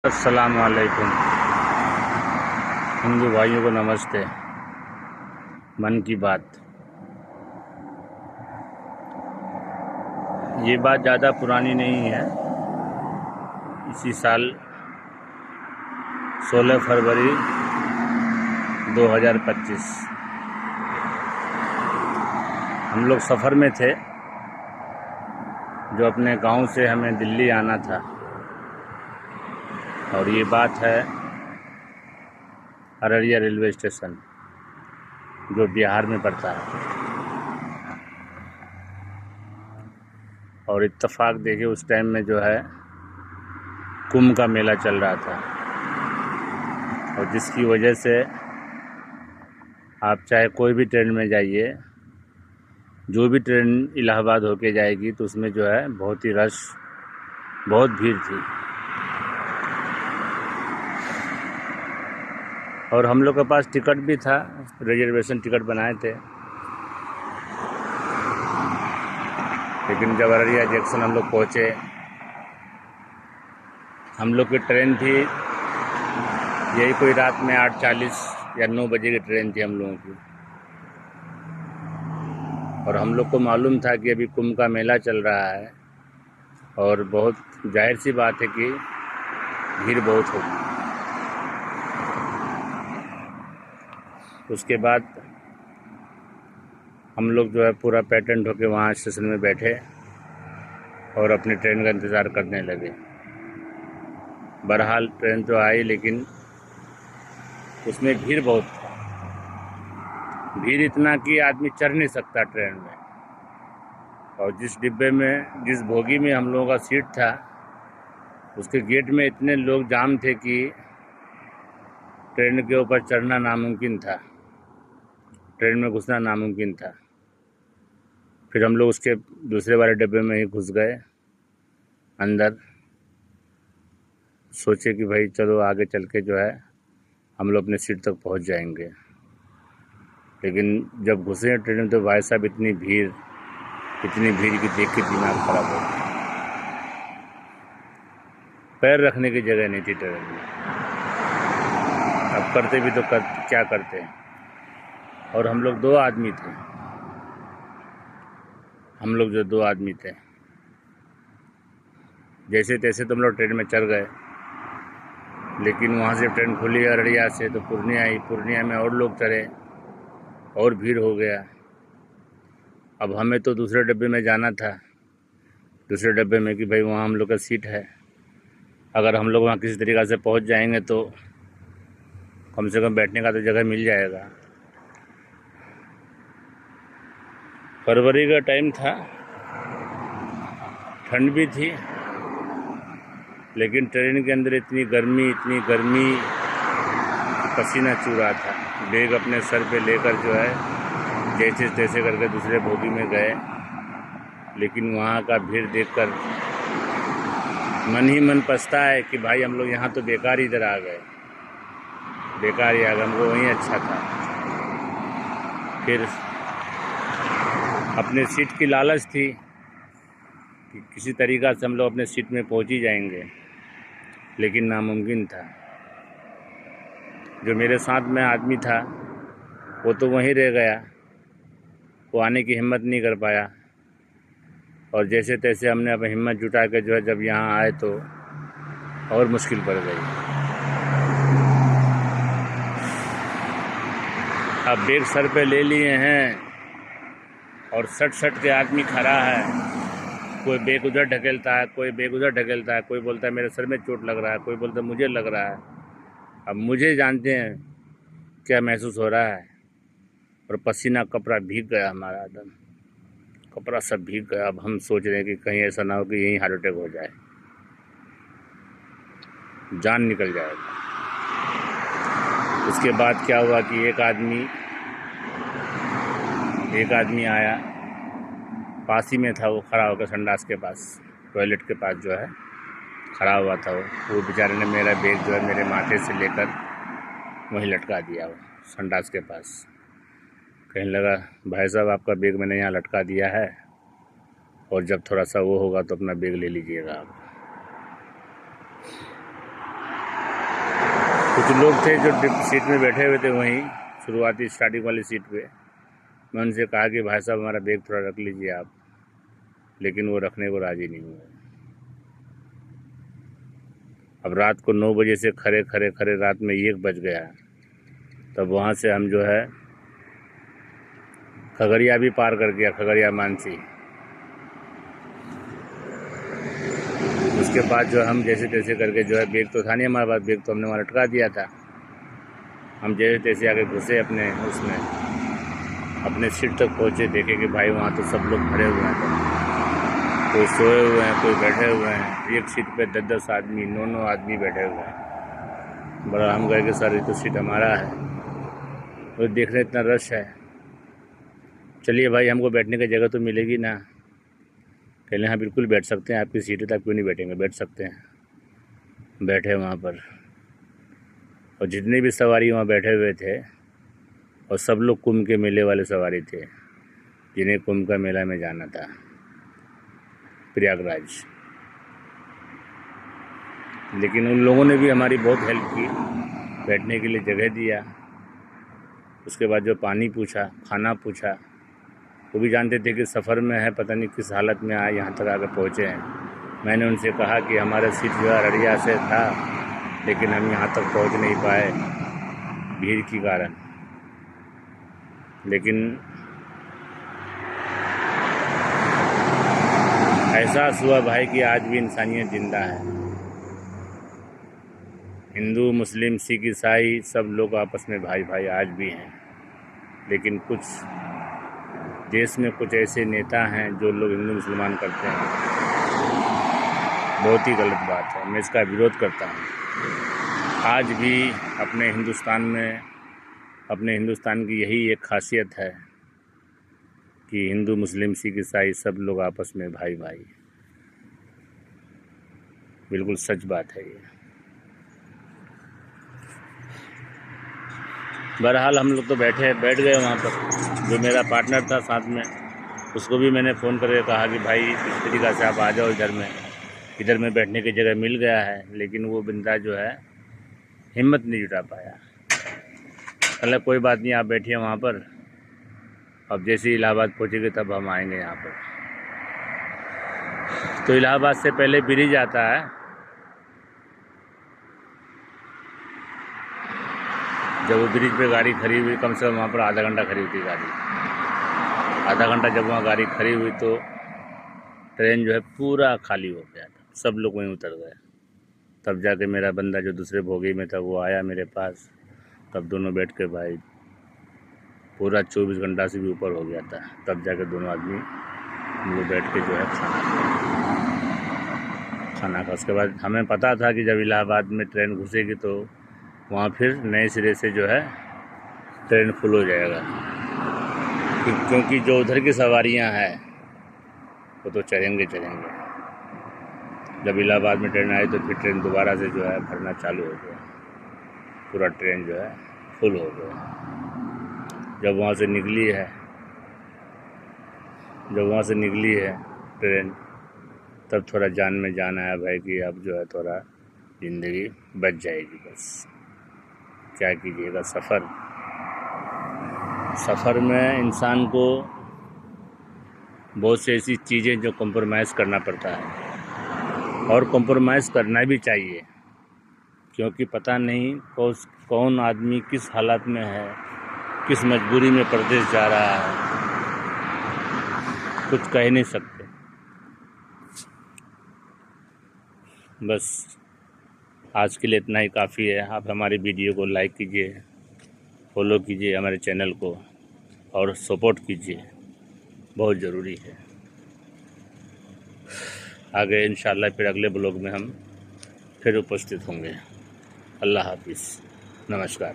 अस्सलाम वालेकुम। हिंदू भाइयों को नमस्ते। मन की बात, ये बात ज़्यादा पुरानी नहीं है। इसी साल 16 फरवरी 2025 हम लोग सफ़र में थे, जो अपने गांव से हमें दिल्ली आना था। और ये बात है अररिया रेलवे स्टेशन, जो बिहार में पड़ता है। और इत्तेफाक देखिए, उस टाइम में जो है कुंभ का मेला चल रहा था, और जिसकी वजह से आप चाहे कोई भी ट्रेन में जाइए, जो भी ट्रेन इलाहाबाद होके जाएगी, तो उसमें जो है बहुत ही रश, बहुत भीड़ थी। और हम लोग के पास टिकट भी था, रिजर्वेशन टिकट बनाए थे। लेकिन जब अररिया जंक्शन हम लोग पहुँचे, हम लोग की ट्रेन थी यही कोई रात में 8:40 या 9 बजे की ट्रेन थी हम लोगों की। और हम लोग को मालूम था कि अभी कुंभ का मेला चल रहा है, और बहुत जाहिर सी बात है कि भीड़ बहुत होगी। उसके बाद हम लोग जो है पूरा पैटर्न होके वहाँ स्टेशन में बैठे और अपनी ट्रेन का इंतज़ार करने लगे। बहरहाल ट्रेन तो आई, लेकिन उसमें भीड़ बहुत था। भीड़ इतना कि आदमी चढ़ नहीं सकता ट्रेन में। और जिस डिब्बे में, जिस बोगी में हम लोगों का सीट था, उसके गेट में इतने लोग जाम थे कि ट्रेन के ऊपर चढ़ना नामुमकिन था, ट्रेन में घुसना नामुमकिन था। फिर हम लोग उसके दूसरे वाले डिब्बे में ही घुस गए अंदर। सोचे कि भाई चलो आगे चल के जो है हम लोग अपने सीट तक पहुंच जाएंगे। लेकिन जब घुसे ट्रेन में, तो भाई साहब इतनी भीड़ की देख के दिमाग खराब हो गया। पैर रखने की जगह नहीं थी ट्रेन में। अब करते भी तो क्या करते हैं। और हम लोग 2 आदमी थे, जैसे तैसे तो हम लोग ट्रेन में चढ़ गए। लेकिन वहाँ से ट्रेन खुली अररिया से, तो पूर्णिया आई। पूर्णिया में और लोग चढ़े और भीड़ हो गया। अब हमें तो दूसरे डब्बे में जाना था, दूसरे डब्बे में कि भाई वहाँ हम लोग का सीट है। अगर हम लोग वहाँ किसी तरीक़ा से पहुँच जाएंगे तो कम से कम बैठने का तो जगह मिल जाएगा। फरवरी का टाइम था, ठंड भी थी, लेकिन ट्रेन के अंदर इतनी गर्मी पसीना चू रहा था। बैग अपने सर पे लेकर जो है जैसे तैसे करके दूसरे बोगी में गए। लेकिन वहाँ का भीड़ देखकर मन ही मन पछता है कि भाई हम लोग यहाँ तो बेकार इधर आ गए, हमको वहीं अच्छा था। फिर अपने सीट की लालच थी कि किसी तरीक़ा से हम लोग अपने सीट में पहुँच ही जाएंगे, लेकिन नामुमकिन था। जो मेरे साथ में आदमी था वो तो वहीं रह गया, वो आने की हिम्मत नहीं कर पाया। और जैसे तैसे हमने अब हिम्मत जुटा के जो है जब यहाँ आए तो और मुश्किल पड़ गई। अब बैग सर पे ले लिए हैं और सट के आदमी खड़ा है। कोई बैग उधर ढकेलता है, कोई बैग उधर ढकेलता है, कोई बोलता है मेरे सर में चोट लग रहा है, कोई बोलता है मुझे लग रहा है। अब मुझे जानते हैं क्या महसूस हो रहा है। और पसीना कपड़ा भीग गया हमारा, एकदम कपड़ा सब भीग गया। अब हम सोच रहे हैं कि कहीं ऐसा ना हो कि यहीं हार्ट अटैक हो जाए, जान निकल जाएगा। उसके बाद क्या हुआ कि एक आदमी आया, पास ही में था वो, खड़ा होकर संडास के पास, टॉयलेट के पास जो है खड़ा हुआ था। वो बेचारे ने मेरा बैग जो है मेरे माथे से लेकर वहीं लटका दिया, वो संडास के पास। कहने लगा भाई साहब आपका बैग मैंने यहाँ लटका दिया है, और जब थोड़ा सा वो होगा तो अपना बैग ले लीजिएगा आप। कुछ लोग थे जो सीट में बैठे हुए थे, वहीं शुरुआती स्टार्टिंग वाली सीट पे। मैं उनसे कहा कि भाई साहब हमारा बैग थोड़ा रख लीजिए आप, लेकिन वो रखने को राज़ी नहीं हुए। अब रात को 9 बजे से खड़े खड़े खड़े रात में 1 बज गया। तब वहाँ से हम जो है खगड़िया भी पार कर गया, खगड़िया मानसी। उसके बाद जो हम जैसे तैसे करके जो है, बैग तो था नहीं हमारे पास, बैग तो हमने वहाँ लटका दिया था। हम जैसे तैसे आगे घुसे अपने उसमें, अपने सीट तक पहुँचे, देखे कि भाई वहाँ तो सब लोग खड़े हुए हैं, तो कोई सोए हुए हैं, कोई बैठे हुए हैं। एक सीट पे 10-10 आदमी, 9-9 आदमी बैठे हुए हैं। बड़ा हम गए कि सर ये तो सीट हमारा है, तो देख रहे इतना रश है, चलिए भाई हमको बैठने की जगह तो मिलेगी ना। कह लें हाँ बिल्कुल बैठ सकते हैं, आपकी सीट है, तब क्यों नहीं बैठेंगे, बैठ सकते हैं। बैठे वहाँ पर, और जितने भी सवारी वहाँ बैठे हुए थे, और सब लोग कुंभ के मेले वाले सवारी थे, जिन्हें कुंभ का मेला में जाना था, प्रयागराज। लेकिन उन लोगों ने भी हमारी बहुत हेल्प की, बैठने के लिए जगह दिया। उसके बाद जो पानी पूछा, खाना पूछा, वो भी जानते थे कि सफ़र में है, पता नहीं किस हालत में आए यहाँ तक आकर पहुँचे हैं। मैंने उनसे कहा कि हमारा सीट जो है अररिया से था, लेकिन हम यहाँ तक पहुँच नहीं पाए भीड़ के कारण। लेकिन एहसास हुआ भाई कि आज भी इंसानियत ज़िंदा है। हिंदू, मुस्लिम, सिख, ईसाई सब लोग आपस में भाई भाई आज भी हैं। लेकिन कुछ देश में कुछ ऐसे नेता हैं जो लोग हिंदू मुसलमान करते हैं, बहुत ही गलत बात है। मैं इसका विरोध करता हूँ। आज भी अपने हिंदुस्तान की यही एक खासियत है कि हिंदू, मुस्लिम, सिख, ईसाई सब लोग आपस में भाई भाई। बिल्कुल सच बात है ये। बहरहाल हम लोग तो बैठ गए वहाँ पर। जो मेरा पार्टनर था साथ में, उसको भी मैंने फ़ोन करके कहा कि भाई इस तरीक़ा से आप आ जाओ इधर में बैठने की जगह मिल गया है। लेकिन वो बंदा जो है हिम्मत नहीं जुटा पाया। मतलब कोई बात नहीं, आप बैठिए वहाँ पर, अब जैसे इलाहाबाद पहुँचेंगे तब हम आएंगे यहाँ पर। तो इलाहाबाद से पहले ब्रिज आता है। जब वो ब्रिज पे गाड़ी खड़ी हुई, कम से कम वहाँ पर आधा घंटा खड़ी हुई थी गाड़ी। आधा घंटा जब वहाँ गाड़ी खड़ी हुई तो ट्रेन जो है पूरा खाली हो गया था, सब लोग वहीं उतर गए। तब जाके मेरा बंदा जो दूसरे बोगी में था वो आया मेरे पास, तब दोनों बैठ के भाई पूरा 24 घंटा से भी ऊपर हो गया था। तब जाके दोनों आदमी हम लोग बैठ के जो है खाना खा। उसके बाद हमें पता था कि जब इलाहाबाद में ट्रेन घुसेगी तो वहाँ फिर नए सिरे से जो है ट्रेन फुल हो जाएगा, क्योंकि जो उधर की सवारियाँ हैं वो तो चढ़ेंगे। जब इलाहाबाद में ट्रेन आई तो फिर ट्रेन दोबारा से जो है भरना चालू हो गया, पूरा ट्रेन जो है फुल हो गया। जब वहाँ से निकली है ट्रेन, तब थोड़ा जान में जान आया भाई कि अब जो है थोड़ा ज़िंदगी बच जाएगी। बस क्या कीजिएगा, सफ़र में इंसान को बहुत सी ऐसी चीज़ें जो कॉम्प्रोमाइज़ करना पड़ता है, और कॉम्प्रोमाइज़ करना भी चाहिए, क्योंकि पता नहीं कौन आदमी किस हालत में है, किस मजबूरी में परदेश जा रहा है, कुछ कह नहीं सकते। बस आज के लिए इतना ही काफ़ी है। आप हमारी वीडियो को लाइक कीजिए, फॉलो कीजिए हमारे चैनल को, और सपोर्ट कीजिए, बहुत ज़रूरी है। आगे इंशाल्लाह फिर अगले ब्लॉग में हम फिर उपस्थित होंगे। अल्लाह हाफिज़, नमस्कार।